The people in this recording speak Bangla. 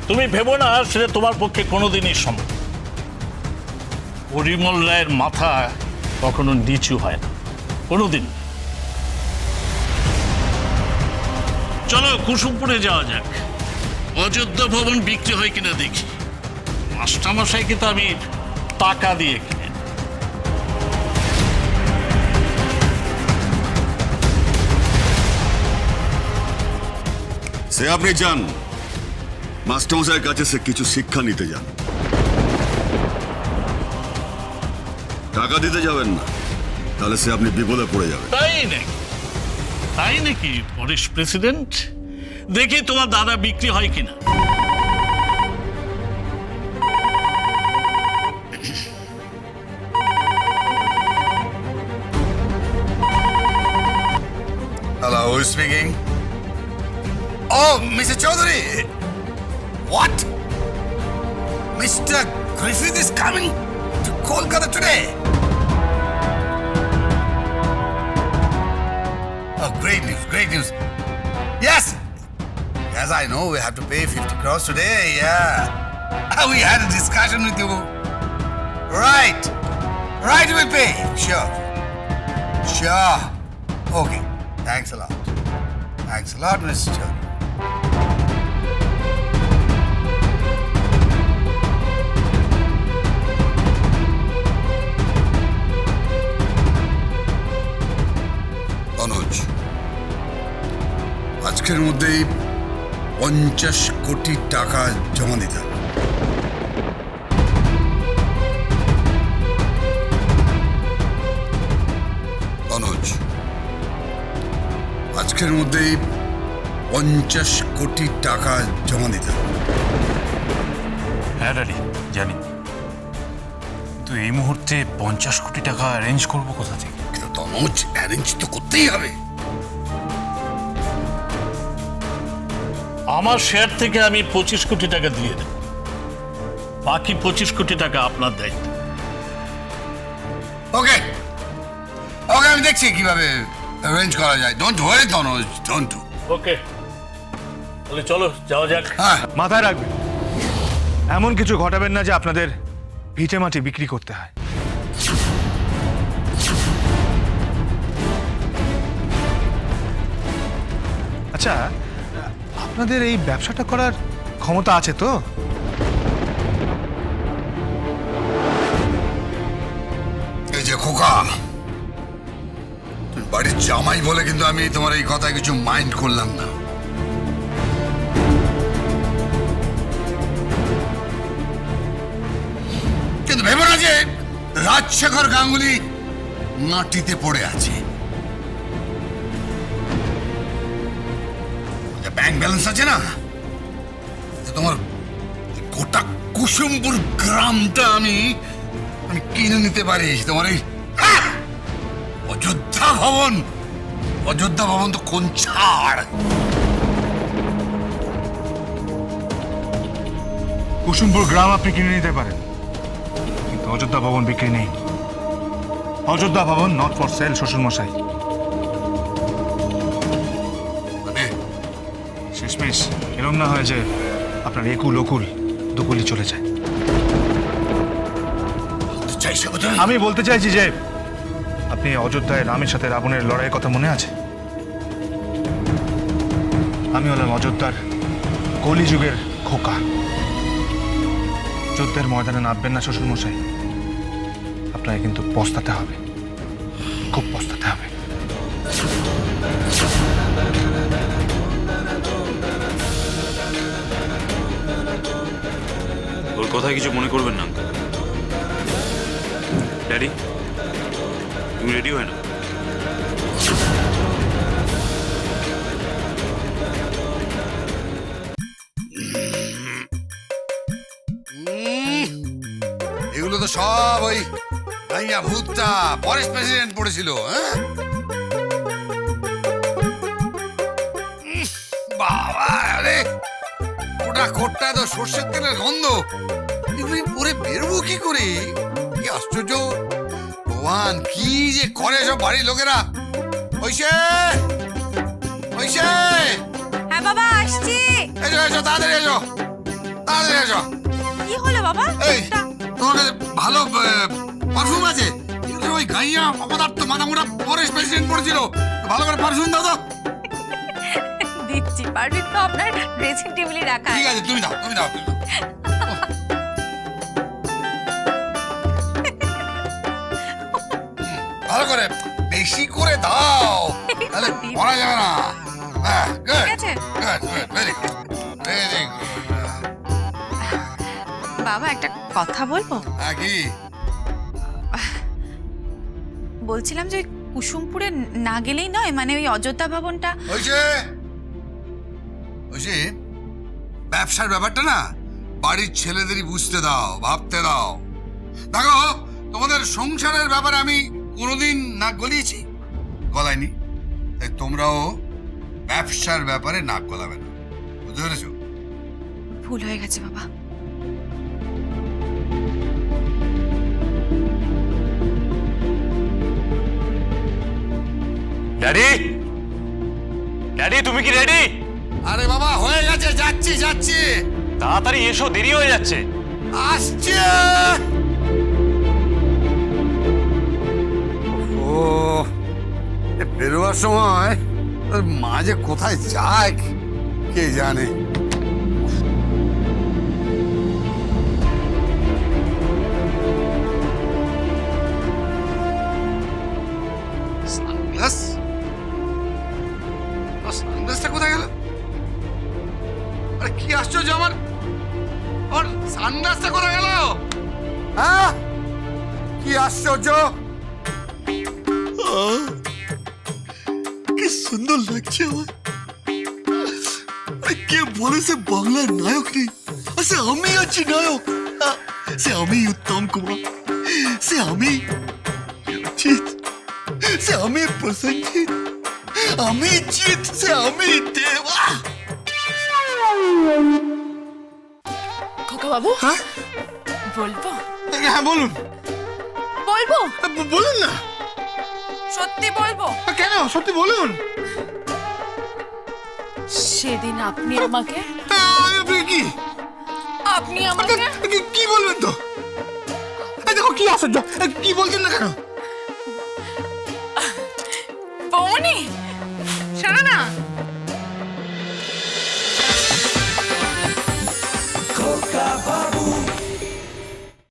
তুমি ভেবো না সেটা তোমার পক্ষে কোনোদিনই সম্ভব। পরিমল রায়ের মাথা কখনো নিচু হয় না, কোনোদিন। চলো কুসুমপুরে যাওয়া যাক, অযোধ্যা ভবন বিক্রি হয় কিনা দেখি। মাস্টারমশাইকে তো আমি টাকা দিয়ে কিনে। সে আপনি যান, মাস্টারমশাইয়ের কাছে সে কিছু শিক্ষা নিতে যান। টাকা দিতে যাবেন না, তাহলে সে আপনি বিপদে পড়ে যাবেন। তাই নাকি পরেশ প্রেসিডেন্ট? দেখি তোমার দাদা বিক্রি হয় কিনা। Hello, who's speaking? Oh, Mr. Chaudhary. What? Mr. Griffith is coming to Kolkata today. Oh, great news, great news. Yes. As I know, we have to pay 50 crores today, yeah. We had a discussion with you. Right. Right, we'll pay. Sure. Sure. Okay. Thanks a lot. Thanks a lot, Mr. Chaudhary. অনুজ, আজকের মধ্যেই 50 কোটি টাকা জমা দিতে হবে। অনুজ, আজকের মধ্যেই 50 কোটি টাকা জমা দিতে হবে। হ্যাঁ ড্যাডি, জানি। তো এই মুহূর্তে 50 কোটি টাকা অ্যারেঞ্জ করবো কোথা থেকে? কিন্তু তনুজ, অ্যারেঞ্জ তো করতেই হবে। আমার শেয়ার থেকে আমি 25 কোটি টাকা দিয়ে দেব, বাকি 25 কোটি টাকা আপনার দায়িত্ব। ওকে ওকে, আমি দেখছি কিভাবে অ্যারেঞ্জ করা যায়। Don't worry Tanuj, don't. ওকে, তাহলে চলো যাওয়া যাক। হ্যাঁ, মাথায় রাখবেন, এমন কিছু ঘটাবেন না যে আপনাদের ভিটে মাটি বিক্রি করতে হয়। আচ্ছা, আপনাদের এই ব্যবসাটা করার ক্ষমতা আছে তো? এই যে খোকা, তুমি বাড়ির জামাই বলে কিন্তু আমি তোমার এই কথা কিছু মাইন্ড করলাম না। কিন্তু ভেবো না যে রাজশেখর গাঙ্গুলি মাটিতে পড়ে আছে। ব্যাংক ব্যালেন্স আছে না, তোমার গোটা কুসুমপুর গ্রামটা আমি কিনে নিতে পারি। তোমার এই অযোধ্যা ভবন, অযোধ্যা ভবন তো কোন ছাড়। কুসুমপুর গ্রাম আপনি কিনে নিতে পারেন, কিন্তু অযোধ্যা ভবন বিক্রি নেই। অযোধ্যা ভবন নট ফর সেল, শ্বশুরমশাই। মানে শেষমেশ এরম না হয় যে আপনার একুল ওকুল দুকুলি চলে যায়। চাইছে কোথায়? আমি বলতে চাইছি যে আপনি অযোধ্যায় রামের সাথে রাবণের লড়াইয়ের কথা মনে আছে? আমি হলাম অযোধ্যার কলিযুগের খোকা। যুদ্ধের ময়দানে নামবেন না শ্বশুরমশাই, আপনাকে কিন্তু পস্তাতে হবে, খুব পস্তাতে হবে। ওর কথায় কিছু মনে করবেন না আঙ্কেল। ড্যাডি, তুমি রেডি হয় না? এগুলো তো সব ওই ভাইয়া ভূতটা পরেশ প্রেসিডেন্ট পড়েছিল। হ্যাঁ বাবা, আরে ওটা খোট্টা তো সর্ষের তেলের গন্ধ। এগুলি পরে বেরোবো কি করে? কি আশ্চর্য ভগবান, কি যে করে সব বাড়ির লোকেরা। হইছে হইছে, হ্যাঁ বাবা, আসছি। এসো এসো, তাড়াতাড়ি এসো এসো। কি হলো বাবা? এই তোমার কাছে ভালো পারফিউম আছে? ওই গাইয়া অপদার্থ মানামুরা ফরেস্ট প্রেসিডেন্ট পড়ছিল, ভালো করে পারফিউম দাও তো। দিচ্ছি, পারফিউম তো আপনার ড্রেসিং টেবিলে রাখা ঠিক আছে। আছে, তুমি দাও, তুমি দাও, তুমি দাও। ভালো করে, বেশি করে দাও, তাহলে পড়া যাবে না। হ্যাঁ, গুড, ঠিক আছে। Good, good, very good, very good. বাবা একটা কথা বলবো? হ্যাঁ, কি? বলছিলাম যে কুসুমপুরে না গেলেই নয়, মানে ওই অযোধ্যা ভবনটা। ওই ব্যবসার ব্যাপারটা না বাড়ির ছেলেদেরই বুঝতে দাও, ভাবতে দাও। দেখো, তোমাদের সংসারের ব্যাপারে আমি কোনোদিন নাক গলিয়েছি? গলাইনি। তাই তোমরাও ব্যবসার ব্যাপারে নাক গলাবে না, বুঝতে পেরেছো? ভুল হয়ে গেছে বাবা। ড্যাডি, ড্যাডি তুমি কি রেডি? আরে বাবা, হয়ে গেছে, যাচ্ছি যাচ্ছি। তাড়াতাড়ি এসো, দেরি হয়ে যাচ্ছে। আসছে। ও বেরোবার সময় ওর মা যে কোথায় যায় কে জানে। সানগ্লাস, সানগ্লাসটা কোথায় গেল? আরে কি আশ্চর্য, আমার ওর সানগ্লাসটা কোথায় গেল? হ্যাঁ, কি আশ্চর্য। কি সুন্দর লাগছে আমার। আরে কে বলেছে বাংলার নায়ক নেই? সে আমি আছি নায়ক। সে আমি উত্তম কুমার, সে আমি জিৎ, সে আমি প্রসেনজিৎ, আমি জিৎ, সে আমি দেবা। খোকা বাবু, হ্যাঁ বলবো? হ্যাঁ বলুন, বলবো, বলুন না। সত্যি বলবো। কেন, সত্যি বলুন। সেদিন আপনি আমাকে আপনি কি আপনি আমাকে কি বলবেন তো? দেখো কি আশ্চর্য, কি বলছেন না কেন?